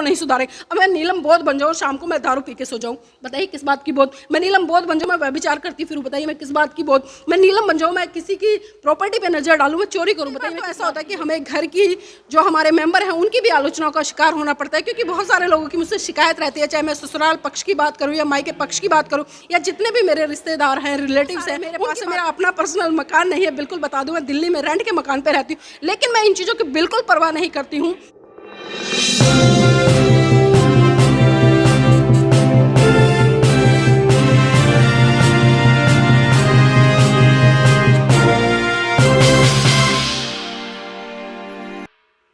को नहीं सुधारेंगे। अब मैं नीलम बोध बन जाऊँ, शाम को मैं दारू पी के सो जाऊँ, बताइए किस बात की बोध? मैं नीलम बोध बन जाऊँ, मैं व्यभिचार करती फिरूँ, बताइए मैं किस बात की बोध? मैं नीलम बन जाऊँ, मैं किसी की प्रॉपर्टी पे नजर डालूँ, मैं चोरी करूँ, बताइए। तो ऐसा होता है कि हमें घर की जो हमारे मेंबर हैं उनकी भी आलोचनाओं का शिकार होना पड़ता है, क्योंकि बहुत सारे लोगों की मुझसे शिकायत रहती है, चाहे मैं ससुराल पक्ष की बात करूँ या मायके पक्ष की बात करूँ या जितने भी मेरे रिश्तेदार हैं, रिलेटिव्स हैं। मेरे पास मेरा अपना पर्सनल मकान नहीं है, बिल्कुल बता दूं, मैं दिल्ली में रेंट के मकान पे रहती हूँ, लेकिन मैं इन चीज़ों की बिल्कुल परवाह नहीं करती हूँ।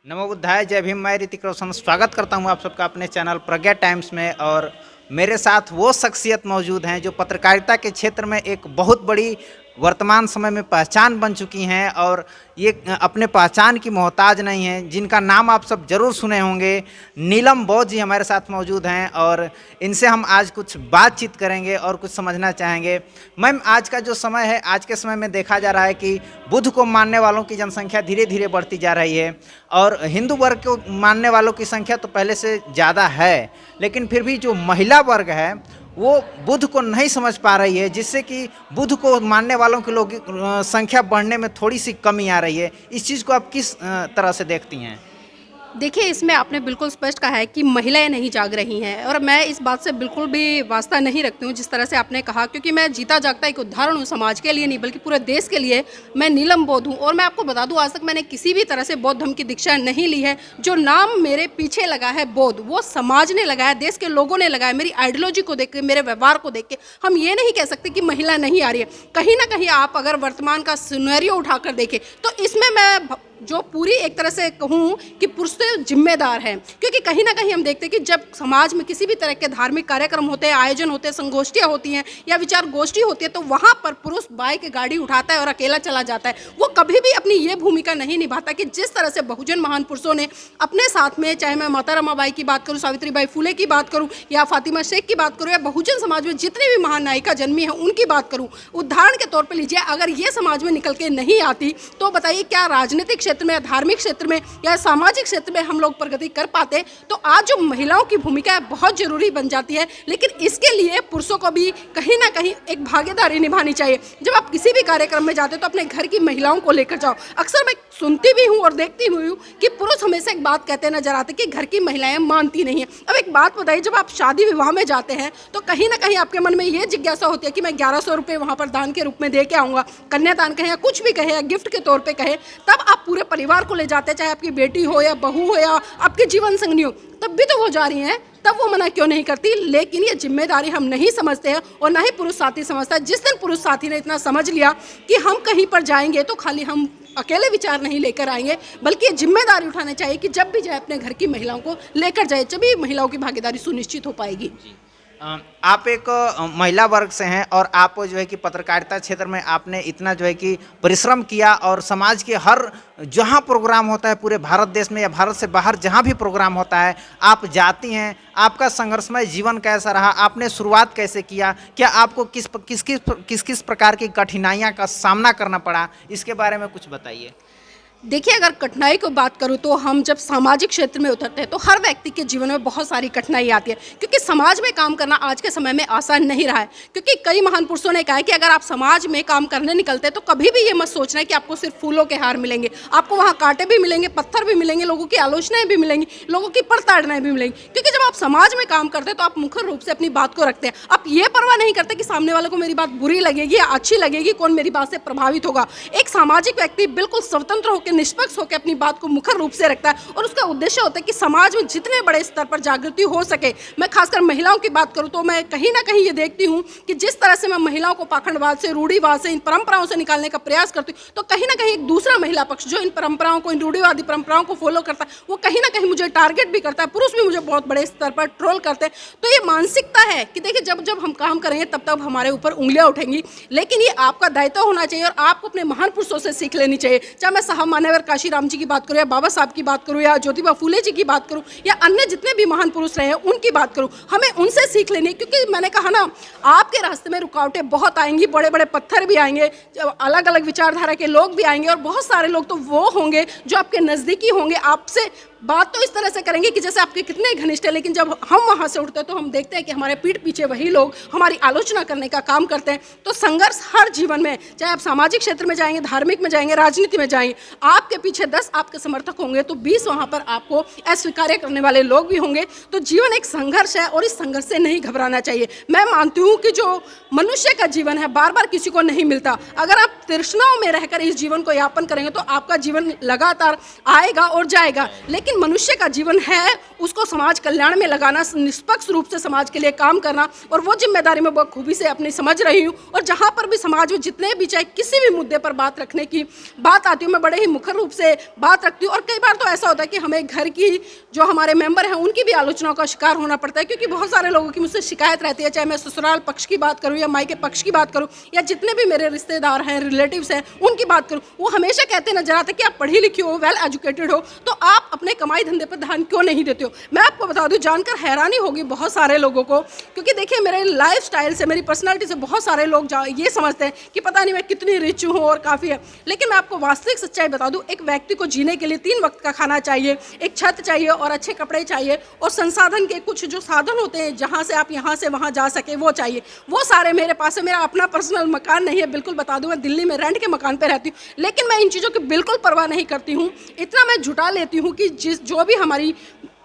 नमो बुद्धाय, जय भीम। मैं ऋतिक रोशन स्वागत करता हूं आप सबका अपने चैनल प्रज्ञा टाइम्स में। और मेरे साथ वो शख्सियत मौजूद हैं जो पत्रकारिता के क्षेत्र में एक बहुत बड़ी वर्तमान समय में पहचान बन चुकी हैं और ये अपने पहचान की मोहताज नहीं हैं, जिनका नाम आप सब ज़रूर सुने होंगे। नीलम बोध जी हमारे साथ मौजूद हैं और इनसे हम आज कुछ बातचीत करेंगे और कुछ समझना चाहेंगे। मैम, आज का जो समय है, आज के समय में देखा जा रहा है कि बुद्ध को मानने वालों की जनसंख्या धीरे धीरे बढ़ती जा रही है और हिंदू वर्ग को मानने वालों की संख्या तो पहले से ज़्यादा है, लेकिन फिर भी जो महिला वर्ग है वो बुद्ध को नहीं समझ पा रही है, जिससे कि बुद्ध को मानने वालों की लोग संख्या बढ़ने में थोड़ी सी कमी आ रही है। इस चीज़ को आप किस तरह से देखती हैं? देखिए, इसमें आपने बिल्कुल स्पष्ट कहा है कि महिलाएं नहीं जाग रही हैं और मैं इस बात से बिल्कुल भी वास्ता नहीं रखती हूँ जिस तरह से आपने कहा, क्योंकि मैं जीता जागता एक उदाहरण हूँ समाज के लिए नहीं बल्कि पूरे देश के लिए। मैं नीलम बोध हूँ और मैं आपको बता दूँ, आज तक मैंने किसी भी तरह से बौद्ध धर्म की दीक्षा नहीं ली है। जो नाम मेरे पीछे लगा है बोध, वो समाज ने लगाया, देश के लोगों ने लगाया। मेरी आइडियोलॉजी को देख के, मेरे व्यवहार को देख के हम ये नहीं कह सकते कि महिला नहीं आ रही है। कहीं ना कहीं आप अगर वर्तमान का सिनेरियो उठाकर देखें तो इसमें मैं जो पूरी एक तरह से कहूँ कि पुरुष तो जिम्मेदार है, क्योंकि कहीं ना कहीं हम देखते हैं कि जब समाज में किसी भी तरह के धार्मिक कार्यक्रम होते हैं, आयोजन होते हैं, संगोष्ठियाँ होती हैं या विचार गोष्ठी होती है, तो वहाँ पर पुरुष बाइक गाड़ी उठाता है और अकेला चला जाता है। वो कभी भी अपनी ये भूमिका नहीं निभाता कि जिस तरह से बहुजन महान पुरुषों ने अपने साथ में, चाहे मैं माता रमाबाई की बात करूँ, सावित्रीबाई फुले की बात करूँ या फातिमा शेख की बात करूँ या बहुजन समाज में जितनी भी महान नायिका जन्मी है उनकी बात करूँ, उदाहरण के तौर पर लीजिए, अगर ये समाज में निकल के नहीं आती तो बताइए क्या राजनीतिक क्षेत्र में, धार्मिक क्षेत्र में या सामाजिक क्षेत्र में हम लोग प्रगति कर पाते? तो आज जो महिलाओं की भूमिका है बहुत जरूरी बन जाती है, लेकिन इसके लिए पुरुषों को भी कहीं ना कहीं एक भागीदारी निभानी चाहिए। जब आप किसी भी कार्यक्रम में जाते तो अपने घर की महिलाओं को लेकर जाओ। अक्सर मैं सुनती भी हूँ और देखती हुई हूँ कि पुरुष हमेशा एक बात कहते नजर आते कि घर की महिलाएं मानती नहीं है। अब एक बात बताइए, जब आप शादी विवाह में जाते हैं तो कहीं ना कहीं आपके मन में ये जिज्ञासा होती है कि मैं 1100 रुपये वहाँ पर दान के रूप में दे के आऊँगा, कन्यादान कहे या कुछ भी कहे या गिफ्ट के तौर पर कहे, तब आप पूरे परिवार को ले जाते हैं, चाहे आपकी बेटी हो या बहू हो या आपके जीवन संगनी हो, तब भी तो वो जा रही हैं, तब वो मना क्यों नहीं करती? लेकिन ये जिम्मेदारी हम नहीं समझते हैं और ना ही पुरुष साथी समझता है। जिस दिन पुरुष साथी ने इतना समझ लिया कि हम कहीं पर जाएंगे तो खाली हम अकेले विचार नहीं लेकर आएंगे, बल्कि ये जिम्मेदारी उठानी चाहिए कि जब भी जाए अपने घर की महिलाओं को लेकर जाए, तभी महिलाओं की भागीदारी सुनिश्चित हो पाएगी। आप एक महिला वर्ग से हैं और आप जो है कि पत्रकारिता क्षेत्र में आपने इतना जो है कि परिश्रम किया और समाज के हर जहां प्रोग्राम होता है पूरे भारत देश में या भारत से बाहर जहां भी प्रोग्राम होता है आप जाती हैं। आपका संघर्षमय जीवन कैसा रहा? आपने शुरुआत कैसे किया? क्या आपको किस किस प्रकार की कठिनाइयां का सामना करना पड़ा? इसके बारे में कुछ बताइए। देखिए, अगर कठिनाई को बात करूँ तो हम जब सामाजिक क्षेत्र में उतरते हैं तो हर व्यक्ति के जीवन में बहुत सारी कठिनाई आती है, क्योंकि समाज में काम करना आज के समय में आसान नहीं रहा है। क्योंकि कई महान पुरुषों ने कहा है कि अगर आप समाज में काम करने निकलते हैं तो कभी भी ये मत सोचना है कि आपको सिर्फ फूलों के हार मिलेंगे, आपको वहाँ कांटे भी मिलेंगे, पत्थर भी मिलेंगे, लोगों की आलोचनाएं भी मिलेंगी, लोगों की प्रताड़नाएं भी मिलेंगी। क्योंकि जब आप समाज में काम करते हैं तो आप मुख्य रूप से अपनी बात को रखते हैं। आप ये परवाह नहीं करते कि सामने वाले को मेरी बात बुरी लगेगी या अच्छी लगेगी, कौन मेरी बात से प्रभावित होगा। एक सामाजिक व्यक्ति बिल्कुल स्वतंत्र होकर, निष्पक्ष होकर अपनी बात को मुखर रूप से रखता है और उसका उद्देश्य होता है कि समाज में जितने बड़े स्तर पर जागृति हो सके। मैं खासकर महिलाओं की बात करूं तो मैं कहीं ना कहीं ये देखती हूं कि जिस तरह से मैं महिलाओं को पाखंडवाद से, रूढ़िवाद से, इन परंपराओं से निकालने का प्रयास करती हूं, तो कहीं ना कहीं एक दूसरा महिला पक्ष जो इन परंपराओं को, इन रूढ़िवादी परंपराओं को फॉलो करता है, वो कहीं ना कहीं मुझे टारगेट भी करता है। पुरुष भी मुझे बहुत बड़े स्तर पर ट्रोल करते हैं। तो ये मानसिकता है कि देखिए, जब जब हम काम करेंगे तब तब हमारे ऊपर उंगलियां उठेंगी, लेकिन ये आपका दायित्व होना चाहिए और आपको अपने महान पुरुषों से सीख लेनी चाहिए। चाहे मैं साहब मान्यवर काशीराम जी की बात करूँ या बाबा साहब की बात करूँ या ज्योतिबा फुले जी की बात करूँ या अन्य जितने भी महान पुरुष रहे हैं उनकी बात करूँ, हमें उनसे सीख लेनी है। क्योंकि मैंने कहा ना, आपके रास्ते में रुकावटें बहुत आएंगी, बड़े बड़े पत्थर भी आएंगे, अलग अलग विचारधारा के लोग भी आएंगे और बहुत सारे लोग तो वो होंगे जो आपके नज़दीकी होंगे, आपसे बात तो इस तरह से करेंगे कि जैसे आपके कितने घनिष्ठ है, लेकिन जब हम वहाँ से उठते हैं तो हम देखते हैं कि हमारे पीठ पीछे वही लोग हमारी आलोचना करने का काम करते हैं। तो संघर्ष हर जीवन में, चाहे आप सामाजिक क्षेत्र में जाएंगे, धार्मिक में जाएंगे, राजनीति में जाएंगे, आपके पीछे 10 आपके समर्थक होंगे तो 20 वहाँ पर आपको अस्वीकार करने वाले लोग भी होंगे। तो जीवन एक संघर्ष है और इस संघर्ष से नहीं घबराना चाहिए। मैं मानती हूँ कि जो मनुष्य का जीवन है बार बार किसी को नहीं मिलता। अगर आप तृष्णाओं में रहकर इस जीवन को यापन करेंगे तो आपका जीवन लगातार आएगा और जाएगा, लेकिन मनुष्य का जीवन है उसको समाज कल्याण में लगाना, निष्पक्ष रूप से समाज के लिए काम करना, और वो जिम्मेदारी मैं बखूबी से अपनी समझ रही हूँ। और जहाँ पर भी समाज में जितने भी चाहे किसी भी मुद्दे पर बात रखने की बात आती हूँ, मैं बड़े ही मुखर रूप से बात रखती हूँ। और कई बार तो ऐसा होता है कि हमें घर की जो हमारे मेंबर हैं उनकी भी आलोचनाओं का शिकार होना पड़ता है, क्योंकि बहुत सारे लोगों की मुझसे शिकायत रहती है, चाहे मैं ससुराल पक्ष की बात करूँ या मायके पक्ष की बात करूँ या जितने भी मेरे रिश्तेदार हैं, रिलेटिव्स हैं, उनकी बात करूँ। वो हमेशा कहते नजर आते कि आप पढ़ी लिखी हो, वेल एजुकेटेड हो, तो आप अपने कमाई धंधे पर ध्यान क्यों नहीं देते हो। मैं आपको बता दूं, जानकर हैरानी होगी बहुत सारे लोगों को, क्योंकि देखिए मेरे लाइफस्टाइल से, मेरी पर्सनालिटी से बहुत सारे लोग ये समझते हैं कि पता नहीं मैं कितनी रिच हूँ और काफ़ी है। लेकिन मैं आपको वास्तविक सच्चाई बता दूं, एक व्यक्ति को जीने के लिए 3 वक्त का खाना चाहिए, एक छत चाहिए और अच्छे कपड़े चाहिए, और संसाधन के कुछ जो साधन होते हैं जहाँ से आप यहाँ से वहाँ जा सके वो चाहिए। वो सारे मेरे पास है। मेरा अपना पर्सनल मकान नहीं है, बिल्कुल बता दूं, मैं दिल्ली में रेंट के मकान पर रहती हूँ, लेकिन मैं इन चीज़ों की बिल्कुल परवाह नहीं करती हूँ। इतना मैं जुटा लेती हूँ कि जो भी हमारी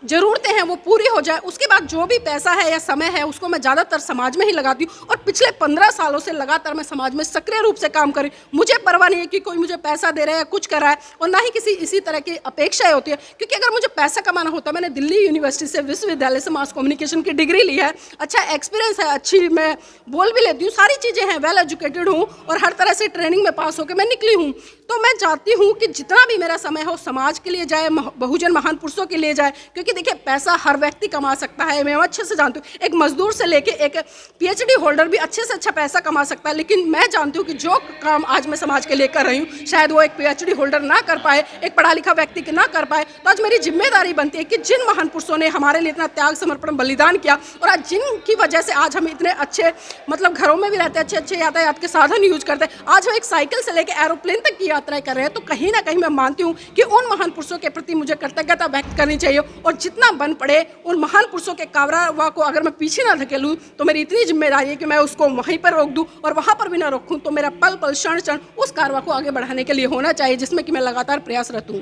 ज़रूरतें हैं वो पूरी हो जाए। उसके बाद जो भी पैसा है या समय है उसको मैं ज़्यादातर समाज में ही लगाती हूँ, और पिछले 15 सालों से लगातार मैं समाज में सक्रिय रूप से काम करी। मुझे परवाह नहीं है कि कोई मुझे पैसा दे रहा है या कुछ कर रहा है, और ना ही किसी इसी तरह की अपेक्षाएं होती है, क्योंकि अगर मुझे पैसा कमाना होता, मैंने दिल्ली यूनिवर्सिटी से, विश्वविद्यालय से मास कम्युनिकेशन की डिग्री ली है, अच्छा एक्सपीरियंस है, अच्छी मैं बोल भी लेती हूँ, सारी चीज़ें हैं, वेल एजुकेटेड हूँ और हर तरह से ट्रेनिंग में पास होकर मैं निकली हूँ। तो मैं चाहती हूँ कि जितना भी मेरा समय हो समाज के लिए जाए, बहुजन महान पुरुषों के लिए जाए, क्योंकि देखिए पैसा हर व्यक्ति कमा सकता है, मैं अच्छे से जानती हूँ। एक मजदूर से लेके एक पीएचडी होल्डर भी अच्छे से अच्छा पैसा कमा सकता है, लेकिन मैं जानती हूँ कि जो काम आज मैं समाज के लिए कर रही हूँ शायद वो एक पीएचडी होल्डर ना कर पाए, एक पढ़ा लिखा व्यक्ति के ना कर पाए। तो आज मेरी जिम्मेदारी बनती है कि जिन महान पुरुषों ने हमारे लिए इतना त्याग, समर्पण, बलिदान किया, और आज जिनकी वजह से आज हम इतने अच्छे मतलब घरों में भी रहते हैं, अच्छे अच्छे यातायात के साधन यूज करते हैं, आज हम एक साइकिल से लेकर एरोप्लेन तक की यात्राएं कर रहे हैं, तो कहीं ना कहीं मैं मानती हूँ कि उन महान पुरुषों के प्रति मुझे कृतज्ञता व्यक्त करनी चाहिए। और जितना बन पड़े उन महान पुरुषों के कारवां को अगर मैं पीछे ना धकेलूं तो मेरी इतनी जिम्मेदारी है कि मैं उसको वहीं पर रोक दूं, और वहां पर भी ना रोकूं तो मेरा पल पल क्षण क्षण उस कारवां को आगे बढ़ाने के लिए होना चाहिए, जिसमें कि मैं लगातार प्रयासरत हूं।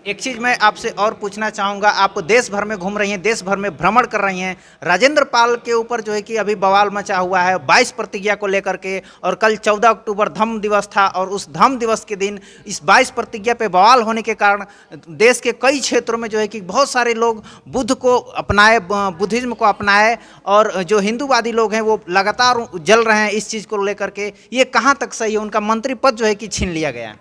एक चीज़ मैं आपसे और पूछना चाहूँगा, आप देश भर में घूम रही हैं, देश भर में भ्रमण कर रही हैं, राजेंद्र पाल के ऊपर जो है कि अभी बवाल मचा हुआ है 22 प्रतिज्ञा को लेकर के, और कल 14 अक्टूबर धम्म दिवस था, और उस धम्म दिवस के दिन इस 22 प्रतिज्ञा पे बवाल होने के कारण देश के कई क्षेत्रों में जो है कि बहुत सारे लोग बुद्ध को अपनाए, बुद्धिज्म को अपनाए, और जो हिंदूवादी लोग हैं वो लगातार जल रहे हैं इस चीज़ को लेकर के। ये कहाँ तक सही है? उनका मंत्री पद जो है कि छीन लिया गया।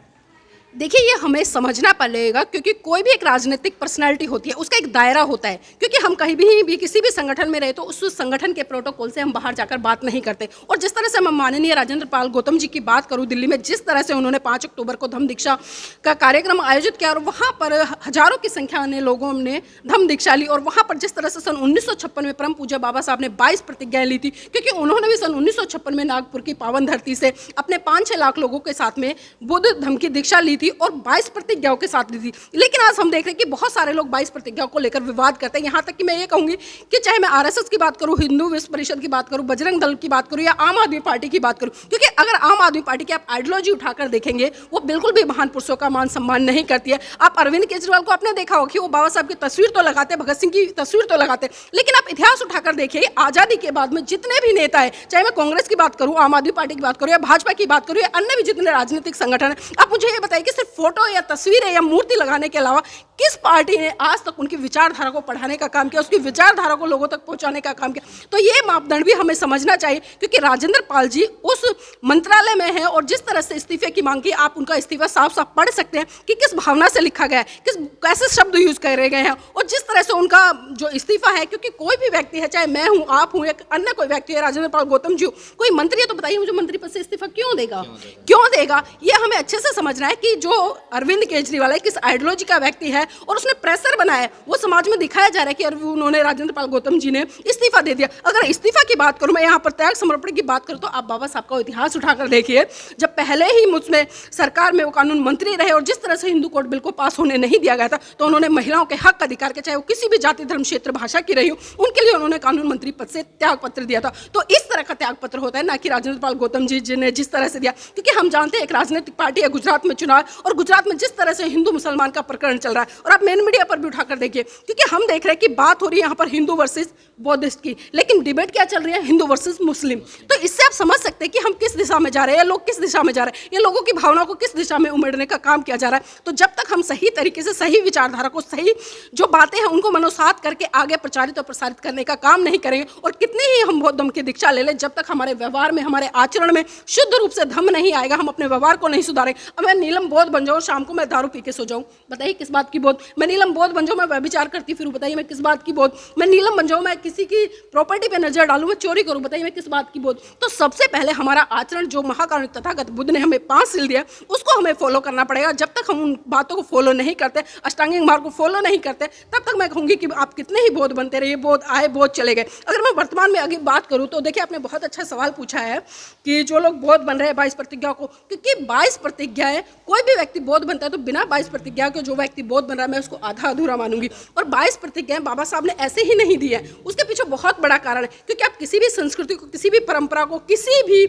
देखिए ये हमें समझना पड़ेगा, क्योंकि कोई भी एक राजनीतिक पर्सनालिटी होती है, उसका एक दायरा होता है, क्योंकि हम कहीं भी किसी भी संगठन में रहे तो उस संगठन के प्रोटोकॉल से हम बाहर जाकर बात नहीं करते। और जिस तरह से मैं माननीय राजेंद्र पाल गौतम जी की बात करूं, दिल्ली में जिस तरह से उन्होंने 5 अक्टूबर को धम्म दीक्षा का कार्यक्रम आयोजित किया, और वहाँ पर हजारों की संख्या में लोगों ने धम्म दीक्षा ली, और वहाँ पर जिस तरह से सन 1956 में परम पूज्य बाबा साहब ने 22 प्रतिज्ञाएं ली थी, क्योंकि उन्होंने भी सन 1956 में नागपुर की पावन धरती से अपने 5-6 लाख लोगों के साथ में बुद्ध धम्म की दीक्षा ली थी और 22 प्रतिज्ञाओं के साथ ली थी। लेकिन आज हम देख रहे हैं कि बहुत सारे लोग 22 प्रतिज्ञाओं को लेकर विवाद करते हैं। यहाँ तक कि मैं ये कहूँगी कि चाहे मैं आरएसएस की बात करूँ, हिंदू विश्व परिषद की बात करूँ, बजरंग दल की बात करूँ या आम आदमी पार्टी की बात करूँ, क्योंकि अगर आम आदमी पार्टी की आप आइडियोलॉजी उठाकर देखेंगे वो बिल्कुल भी महान पुरुषों का मान सम्मान नहीं करती है। आप अरविंद केजरीवाल को आपने देखा हो कि वो बाबा साहब की तस्वीर तो लगाते, भगत सिंह की तस्वीर तो लगाते, लेकिन आप इतिहास उठाकर देखिए, आज़ादी के बाद में जितने भी नेता है, चाहे मैं कांग्रेस की बात करूँ, आम आदमी पार्टी की बात करूँ या भाजपा की बात करूँ या अन्य भी जितने राजनीतिक संगठन है, आप मुझे ये बताइए कि सिर्फ फोटो या तस्वीरें या मूर्ति लगाने के अलावा किस पार्टी ने आज तक उनकी विचारधारा को पढ़ाने का काम किया, उसकी विचारधारा को लोगों तक पहुंचाने का काम किया? तो ये मापदंड भी हमें समझना चाहिए, क्योंकि राजेंद्र पाल जी उस मंत्रालय में हैं और जिस तरह से इस्तीफे की मांग की, आप उनका इस्तीफा साफ साफ पढ़ सकते हैं कि किस भावना से लिखा गया है, कैसे शब्द यूज करे गए हैं, और जिस तरह से उनका जो इस्तीफा है, क्योंकि कोई भी व्यक्ति है, चाहे मैं हूँ, आप हूँ, एक अन्य कोई व्यक्ति है, राजेंद्र पाल गौतम जी हो, कोई मंत्री है, तो बताइए मुझे मंत्री पद से इस्तीफा क्यों देगा? ये हमें अच्छे से समझना है कि जो अरविंद केजरीवाल है किस आइडियोलॉजी का व्यक्ति है और उसने प्रेशर बनाया है, वो समाज में दिखाया जा रहा है कि उन्होंने राजेंद्र पाल गौतम जी ने इस्तीफा दे दिया। अगर इस्तीफा की बात करूं, मैं यहाँ पर त्याग समर्पण की बात करूं, तो आप बाबा साहब का इतिहास उठाकर देखिए। जब पहले ही मुझमें सरकार में वो कानून मंत्री रहे और जिस तरह से हिंदू कोड बिल को पास होने नहीं दिया गया था, तो उन्होंने महिलाओं के हक अधिकार के, चाहे वो किसी भी जाति धर्म क्षेत्र भाषा की रही हो, उनके लिए उन्होंने कानून मंत्री पद से त्याग पत्र दिया था। तो इस तरह का त्याग पत्र होता है, ना कि राजेंद्र पाल गौतम जी ने जिस तरह से दिया। क्योंकि हम जानते हैं एक राजनीतिक पार्टी है, गुजरात में चुनाव, और गुजरात में जिस तरह से हिंदू मुसलमान का प्रकरण चल रहा है, और आप मेन मीडिया पर भी उठाकर देखिए, क्योंकि हम देख रहे हैं कि बात हो रही है यहाँ पर हिंदू वर्सेस बौद्धिस्ट की, लेकिन डिबेट क्या चल रही है, हिंदू वर्सेस मुस्लिम। तो इससे आप समझ सकते हैं कि हम किस दिशा में जा रहे हैं, लोग किस दिशा में जा रहे हैं, ये लोगों की भावना को किस दिशा में उमेड़ने का काम किया जा रहा है। तो जब तक हम सही तरीके से सही विचारधारा को, सही जो बातें हैं उनको मनोसात करके आगे प्रचारित और प्रसारित करने का काम नहीं करेंगे, और कितने ही हम बौद्ध धर्म की दीक्षा ले लें, जब तक हमारे व्यवहार में, हमारे आचरण में शुद्ध रूप से धम्म नहीं आएगा, हम अपने व्यवहार को नहीं सुधारेंगे। अब मैं नीलम बौद्ध बन जाऊँ, शाम को मैं दारू पी के सो जाऊँ, बताइए किस बात की बौद्ध। मैं नीलम बौद्ध बन जाऊँ, मैं व्यभिचार करती फिरूँ, बताइए मैं किस बात की बौद्ध। मैं नीलम बन जाऊँ, मैं किसी की प्रॉपर्टी पे नजर डालूं, मैं चोरी करूं, बताइए मैं किस बात की बौद्ध। तो सबसे पहले हमारा आचरण, जो महाकारुणिक तथागत बुद्ध ने हमें 5 सील दिया, उसको हमें फॉलो करना पड़ेगा। जब तक हम उन बातों को फॉलो नहीं करते, अष्टांगिक मार्ग को फॉलो नहीं करते, तब तक मैं कहूँगी कि आप कितने ही बौद्ध बनते रहिए, बौद्ध आए बौद्ध चले गए। अगर मैं वर्तमान में आगे बात करूँ तो देखिए, आपने बहुत अच्छा सवाल पूछा है कि जो लोग बौद्ध बन रहे हैं 22 प्रतिज्ञा को, क्योंकि 22 प्रतिज्ञाएं, कोई भी व्यक्ति बौद्ध बनता है तो बिना 22 प्रतिज्ञा के जो व्यक्ति बौद्ध बन रहा है, मैं उसको आधा अधूरा मानूंगी। और 22 प्रतिज्ञाएं बाबा साहब ने ऐसे ही नहीं दी है, उसके पीछे बहुत बड़ा कारण है। क्योंकि आप किसी भी संस्कृति को, किसी भी परंपरा को, किसी भी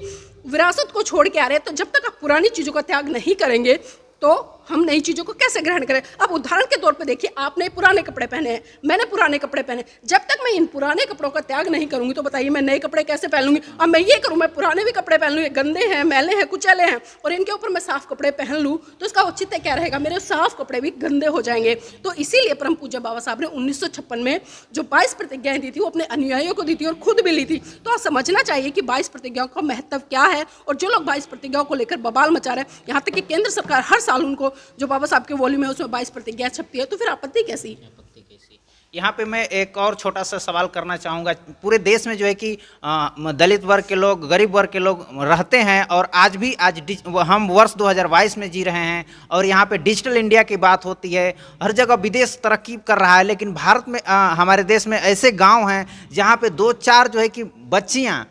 विरासत को छोड़ के आ रहे हैं, तो जब तक आप पुरानी चीज़ों का त्याग नहीं करेंगे तो हम नई चीज़ों को कैसे ग्रहण करें। अब उदाहरण के तौर पे देखिए, आपने पुराने कपड़े पहने हैं, मैंने पुराने कपड़े पहने, जब तक मैं इन पुराने कपड़ों का त्याग नहीं करूंगी तो बताइए मैं नए कपड़े कैसे पहन लूंगी। अब मैं ये करूँ, मैं पुराने भी कपड़े पहन लूँ, गंदे हैं, मैले हैं, कुचले हैं, और इनके ऊपर मैं साफ कपड़े पहन लूँ, तो इसका औचित्य क्या रहेगा, मेरे साफ कपड़े भी गंदे हो जाएंगे। तो इसीलिए परम पूज्य बाबा साहब ने 1956 में जो 22 प्रतिज्ञाएं दी थी, वो अपने अनुयायियों को दी थी और खुद भी ली थी। तो आप समझना चाहिए कि 22 प्रतिज्ञाओं का महत्व क्या है, और जो लोग 22 प्रतिज्ञाओं को लेकर बवाल मचा रहे हैं, यहाँ तक कि केंद्र सरकार हर साल उनको, जो बाबा साहब के वॉल्यूम है उसमें 22 प्रतिज्ञा छपती है, तो फिर आपत्ति कैसी। यहाँ पे मैं एक और छोटा सा सवाल करना चाहूँगा। पूरे देश में जो है कि दलित वर्ग के लोग, गरीब वर्ग के लोग रहते हैं, और आज हम वर्ष 2022 में जी रहे हैं, और यहाँ पे डिजिटल इंडिया की बात होती है। हर जगह विदेश तरक्की कर रहा है, लेकिन भारत में, हमारे देश में ऐसे गाँव हैं जहाँ पे 2-4 जो है कि बच्चियाँ,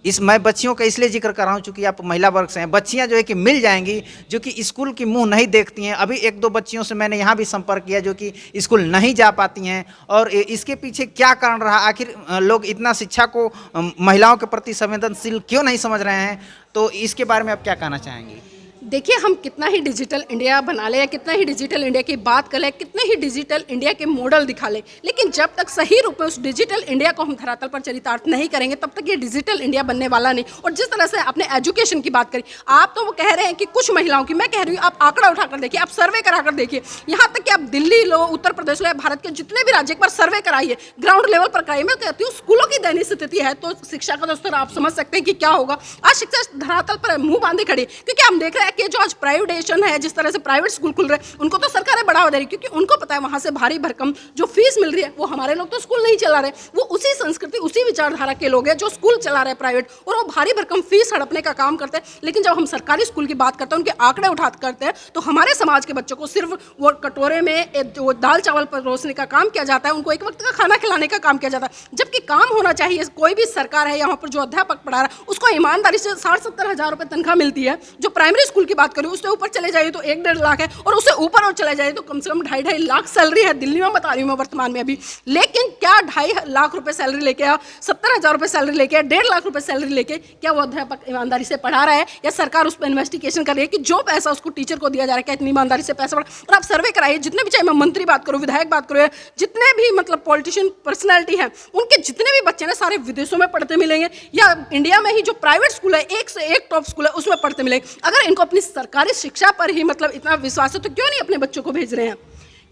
मैं बच्चियों का इसलिए जिक्र कर रहा हूँ चूँकि आप महिला वर्ग से हैं, बच्चियाँ जो है कि मिल जाएंगी जो कि स्कूल की मुंह नहीं देखती हैं। अभी 1-2 बच्चियों से मैंने यहाँ भी संपर्क किया जो कि स्कूल नहीं जा पाती हैं, और इसके पीछे क्या कारण रहा, आखिर लोग इतना शिक्षा को, महिलाओं के प्रति संवेदनशील क्यों नहीं समझ रहे हैं। तो इसके बारे में आप क्या कहना चाहेंगी। देखिए, हम कितना ही डिजिटल इंडिया बना लें, कितना ही डिजिटल इंडिया की बात कर लें, कितने ही डिजिटल इंडिया के मॉडल दिखा लें, लेकिन जब तक सही रूप में उस डिजिटल इंडिया को हम धरातल पर चरितार्थ नहीं करेंगे, तब तक ये डिजिटल इंडिया बनने वाला नहीं। और जिस तरह से आपने एजुकेशन की बात करी, आप तो वो कह रहे हैं कि कुछ महिलाओं की, मैं कह रही हूँ आप आंकड़ा उठाकर देखिए, आप सर्वे कराकर देखिए, यहाँ तक कि आप दिल्ली लो, उत्तर प्रदेश लो, भारत के जितने भी राज्य पर सर्वे कराइए, ग्राउंड लेवल पर कराइए। मैं कहती हूँ स्कूलों की दयनीय स्थिति है तो शिक्षा का स्तर आप समझ सकते हैं कि क्या होगा। आज शिक्षा धरातल पर मुंह बांधे खड़ी, क्योंकि हम देख रहे हैं कि जो आज प्राइवेट है, जिस तरह से प्राइवेट स्कूल खुल रहे हैं, उनको तो सरकारें बढ़ावा दे रही, क्योंकि उनको पता है वहां से भारी भरकम जो फीस मिल रही है, वो हमारे लोग तो स्कूल नहीं चला रहे, वो उसी संस्कृति, उसी विचारधारा के लोग हैं जो स्कूल चला रहे हैं प्राइवेट, और वो भारी भरकम फीस हड़पने का काम करते हैं। लेकिन जब हम सरकारी स्कूल की बात करते हैं, उनके आंकड़े उठा करते हैं, तो हमारे समाज के बच्चों को सिर्फ वो कटोरे में वो दाल चावल परोसने का काम किया जाता है, उनको एक वक्त का खाना खिलाने का काम किया जाता है, जबकि काम होना चाहिए। कोई भी सरकार है यहाँ पर जो अध्यापक पढ़ा रहा है, उसको ईमानदारी से 60-70 हज़ार रुपये तनख्वाह मिलती है। जो प्राइमरी स्कूल की बात करें, उससे ऊपर चले जाइए तो 1-1.5 लाख है, और उससे ऊपर और चले जाइए तो कम से कम 2.5 लाख सैलरी है। दिल्ली में बता रही हूँ मैं वर्तमान में अभी। लेकिन क्या 2.5 लाख रुपए सैलरी लेके, 70,000 रुपए सैलरी लेके, 1.5 लाख रुपए सैलरी लेके क्या वो अध्यापक ईमानदारी से पढ़ा रहा है, या सरकार उस पर इन्वेस्टिगेशन कर रही है कि जो पैसा उसको टीचर को दिया जा रहा है, क्या इतनी ईमानदारी से पैसा पड़ा। और आप सर्वे कराइए, जितने भी, चाहे मैं मंत्री बात करूँ, विधायक बात करूँ, जितने भी मतलब पॉलिटिशियन पर्सनैलिटी है, उनके जितने भी बच्चे ना सारे विदेशों में पढ़ते मिलेंगे, या इंडिया में ही जो प्राइवेट स्कूल है, एक से एक टॉप स्कूल है, उसमें पढ़ते मिलेंगे। अगर इनको अपनी सरकारी शिक्षा पर ही मतलब इतना विश्वास है, तो क्यों नहीं अपने बच्चों को भेज रहे हैं।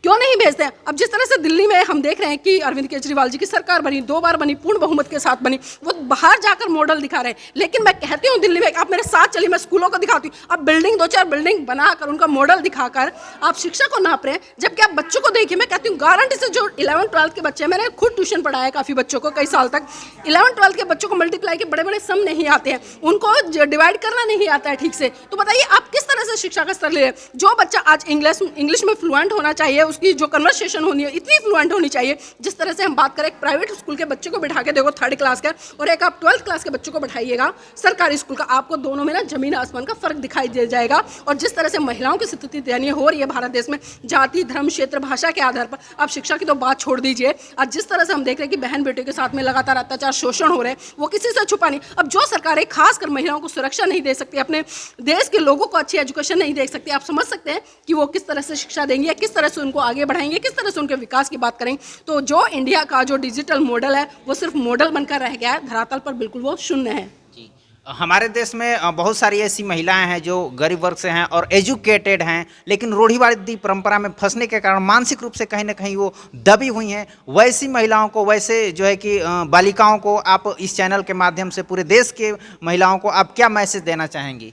क्यों नहीं भेजते हैं? अब जिस तरह से दिल्ली में हम देख रहे हैं कि अरविंद केजरीवाल जी की सरकार बनी, 2 बार बनी, पूर्ण बहुमत के साथ बनी, वो बाहर जाकर मॉडल दिखा रहे हैं। लेकिन मैं कहती हूँ दिल्ली में आप मेरे साथ चलिए, मैं स्कूलों को दिखाती हूँ। अब बिल्डिंग 2-4 बिल्डिंग बनाकर उनका मॉडल दिखाकर आप शिक्षा को नाप रहे हैं, जबकि आप बच्चों को देखिए। मैं कहती हूँ गारंटी से जो 11th-12th के बच्चे हैं, मैंने खुद ट्यूशन पढ़ाया है काफ़ी बच्चों को कई साल तक, 11th-12th के बच्चों को मल्टीप्लाई के बड़े बड़े सम नहीं आते हैं, उनको डिवाइड करना नहीं आता है ठीक से। तो बताइए आप किस तरह से शिक्षा का स्तर ले रहे हैं? जो बच्चा आज इंग्लिश में फ्लुएंट होना चाहिए, उसकी जो कन्वर्सेशन होनी है इतनी फ्लुएंट होनी चाहिए। जिस तरह से हम बात करें, एक प्राइवेट स्कूल के बच्चे को बिठा के देखो 3rd क्लास का, और एक आप 12th क्लास के बच्चों को बैठाइएगा सरकारी स्कूल का, आपको दोनों में ना जमीन आसमान का फर्क दिखाई दे जाएगा। और जिस तरह से महिलाओं की स्थिति दयनीय हो रही है भारत देश में, जाति, धर्म, क्षेत्र, भाषा के आधार पर, आप शिक्षा की तो बात छोड़ दीजिए। आज जिस तरह से हम देख रहे हैं कि बहन बेटे के साथ में लगातार अत्याचार, शोषण हो रहे हैं, वो किसी से छुपा नहीं। अब जो सरकारें खासकर महिलाओं को सुरक्षा नहीं दे सकती, अपने देश के लोगों को अच्छी एजुकेशन नहीं दे सकती, आप समझ सकते हैं कि वो किस तरह से शिक्षा देंगे या किस तरह से उनको आगे बढ़ाएंगे, किस तरह से उनके विकास की बात करेंगे। तो जो इंडिया का जो डिजिटल मॉडल है वो सिर्फ मॉडल बनकर रह गया है, धरातल पर बिल्कुल वो शून्य है। जी, हमारे देश में बहुत सारी ऐसी महिलाएं हैं जो गरीब वर्ग से हैं और एजुकेटेड हैं, लेकिन रूढ़िवादी परंपरा में फंसने के कारण मानसिक रूप से कहीं ना कहीं वो दबी हुई हैं। वैसी महिलाओं को, वैसे जो है कि बालिकाओं को आप इस चैनल के माध्यम से पूरे देश के महिलाओं को आप क्या मैसेज देना चाहेंगी?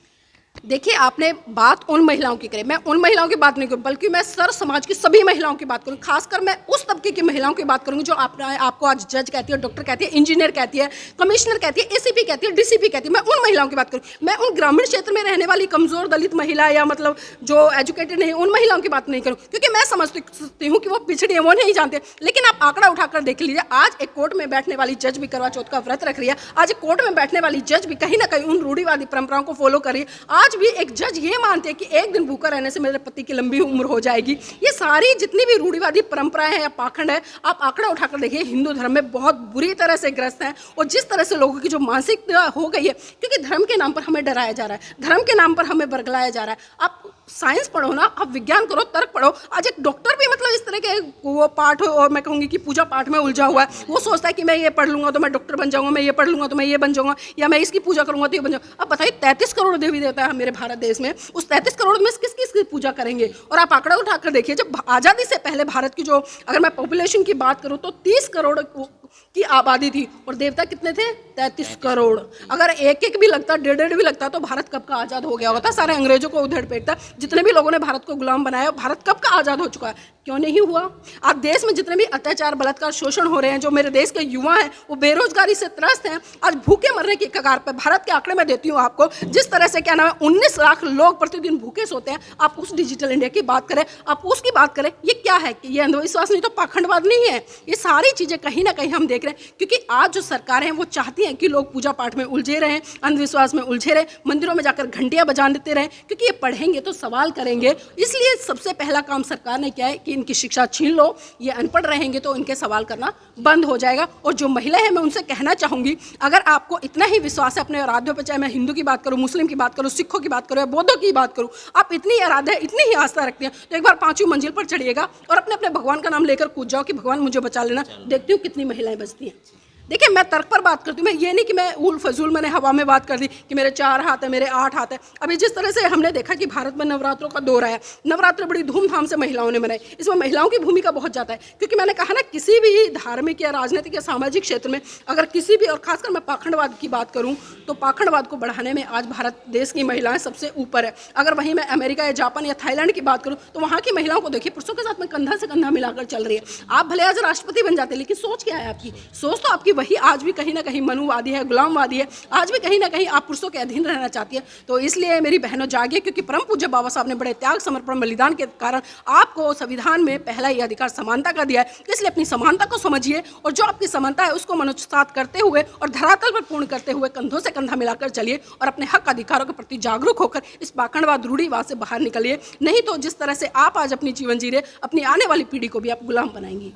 देखिए, आपने बात उन महिलाओं की करी, मैं उन महिलाओं की बात नहीं करूँ, बल्कि मैं सर समाज की सभी महिलाओं की बात करूँ। खासकर मैं उस तबके की महिलाओं की बात करूँगी जो आपको आज जज कहती है, डॉक्टर कहती है, इंजीनियर कहती है, कमिश्नर कहती है, एसीपी कहती है, डीसीपी कहती है। मैं उन महिलाओं की बात करूँ। मैं उन ग्रामीण क्षेत्र में रहने वाली कमजोर दलित महिला या मतलब जो एजुकेटेड नहीं, उन महिलाओं की बात नहीं करूँ, क्योंकि मैं समझती हूँ कि वो पिछड़ी है, वो नहीं जानते। लेकिन आप आंकड़ा उठाकर देख लीजिए, आज एक कोर्ट में बैठने वाली जज भी करवा चौथ का व्रत रख रही है। आज एक कोर्ट में बैठने वाली जज भी कहीं ना कहीं उन रूढ़िवादी परंपराओं को फॉलो कर रही है। आज भी एक जज ये मानते हैं कि एक दिन भूखा रहने से मेरे पति की लंबी उम्र हो जाएगी। ये सारी जितनी भी रूढ़िवादी परंपराएं हैं या पाखंड है, आप आंकड़ा उठाकर देखिए, हिंदू धर्म में बहुत बुरी तरह से ग्रस्त हैं। और जिस तरह से लोगों की जो मानसिकता हो गई है, क्योंकि धर्म के नाम पर हमें डराया जा रहा है, धर्म के नाम पर हमें बरगलाया जा रहा है। आप साइंस पढ़ो ना, आप विज्ञान करो, तर्क पढ़ो। आज एक डॉक्टर भी मतलब इस तरह के वो पाठ और मैं कहूँगी कि पूजा पाठ में उलझा हुआ है। वो सोचता है कि मैं ये पढ़ लूँगा तो मैं डॉक्टर बन जाऊँगा, मैं ये पढ़ लूँगा तो मैं ये बन जाऊँगा, या मैं इसकी पूजा करूँगा तो ये बन जाऊँगा। अब बताइए, 33 करोड़ देवी देवता है मेरे भारत देश में, उस 33 करोड़ में किस किस की पूजा करेंगे? और आप आंकड़ा उठाकर देखिए, जब आज़ादी से पहले भारत की जो, अगर मैं पॉपुलेशन की बात करूँ तो 30 करोड़ की आबादी थी, और देवता कितने थे? 33 करोड़। अगर एक एक भी लगता, डेढ़ भी लगता, तो भारत कब का आज़ाद हो गया होता? सारे अंग्रेजों को उधेड़ पेटता। जितने भी लोगों ने भारत को गुलाम बनाया, भारत कब का आज़ाद हो चुका है? क्यों नहीं हुआ? आप देश में जितने भी अत्याचार, बलात्कार, शोषण हो रहे हैं, जो मेरे देश के युवा हैं वो बेरोजगारी से त्रस्त हैं, आज भूखे मरने की कगार पर। भारत के आंकड़े मैं देती हूँ आपको, जिस तरह से क्या नाम है, 19 लाख लोग प्रतिदिन भूखे सोते हैं। आप उस डिजिटल इंडिया की बात करें, आप उसकी बात करें, ये क्या है? कि ये अंधविश्वास नहीं तो पाखंडवाद नहीं है? ये सारी चीज़ें कहीं ना कहीं हम देख रहे हैं, क्योंकि आज जो सरकारें हैं वो चाहती हैं कि लोग पूजा पाठ में उलझे रहें, अंधविश्वास में उलझे रहें, मंदिरों में जाकर घंटियां बजा देते रहें, क्योंकि ये पढ़ेंगे तो सवाल करेंगे। इसलिए सबसे पहला काम सरकार ने किया है कि इनकी शिक्षा छीन लो। ये अनपढ़ रहेंगे तो इनके सवाल करना बंद हो जाएगा। और जो महिला है, मैं उनसे कहना चाहूँगी, अगर आपको इतना ही विश्वास है अपने आराध्यों पर, चाहे मैं हिंदू की बात करूँ, मुस्लिम की बात करूँ, सिखों की बात करूँ या बौद्धों की बात करूँ, आप इतनी आराध्य, इतनी ही आस्था रखते हैं, तो एक बार 5वीं मंजिल पर चढ़िएगा और अपने अपने भगवान का नाम लेकर कूद जाओ कि भगवान मुझे बचा लेना। देखती हूँ कितनी महिलाएं बचती हैं। देखिए, मैं तर्क पर बात करती हूँ, मैं ये नहीं कि मैं उल फजूल मैंने हवा में बात कर दी कि मेरे 4 हाथ है, मेरे 8 हाथ है। अभी जिस तरह से हमने देखा कि भारत में नवरात्रों का दौर आया, नवरात्र बड़ी धूमधाम से महिलाओं ने मनाई, इसमें महिलाओं की भूमिका बहुत ज़्यादा है। क्योंकि मैंने कहा ना, किसी भी धार्मिक या राजनीतिक या सामाजिक क्षेत्र में अगर किसी भी, और खासकर मैं पाखंडवाद की बात करूँ, तो पाखंडवाद को बढ़ाने में आज भारत देश की महिलाएं सबसे ऊपर है। अगर वहीं मैं अमेरिका या जापान या थाईलैंड की बात करूँ, तो वहाँ की महिलाओं को देखिए, पुरुषों के साथ में कंधा से कंधा मिलाकर चल रही है। आप भले आज राष्ट्रपति बन जाते, लेकिन सोच क्या है आपकी? सोच तो आपकी वही आज भी कहीं ना कहीं मनुवादी है, गुलामवादी है। आज भी कहीं ना कहीं आप पुरुषों के अधीन रहना चाहती है। तो इसलिए मेरी बहनों, जागिए, क्योंकि परम पूज्य बाबा साहब ने बड़े त्याग, समर्पण, बलिदान के कारण आपको संविधान में पहला ये अधिकार समानता का दिया है। इसलिए अपनी समानता को समझिए, और जो आपकी समानता है उसको मनोस्तात करते हुए और धरातल पर पूर्ण करते हुए कंधों से कंधा मिलाकर चलिए और अपने हक अधिकारों के प्रति जागरूक होकर इस पाखंडवाद, रूढ़िवाद से बाहर निकलिए। नहीं तो जिस तरह से आप आज अपनी जीवन जी रहे, अपनी आने वाली पीढ़ी को भी आप गुलाम बनाएंगी।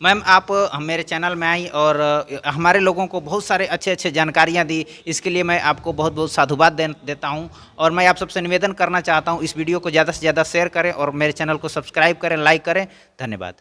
मैम, आप मेरे चैनल में आई और हमारे लोगों को बहुत सारे अच्छे जानकारियाँ दी, इसके लिए मैं आपको बहुत बहुत साधुवाद देता हूँ। और मैं आप सबसे निवेदन करना चाहता हूँ, इस वीडियो को ज़्यादा से ज़्यादा शेयर करें और मेरे चैनल को सब्सक्राइब करें, लाइक करें। धन्यवाद।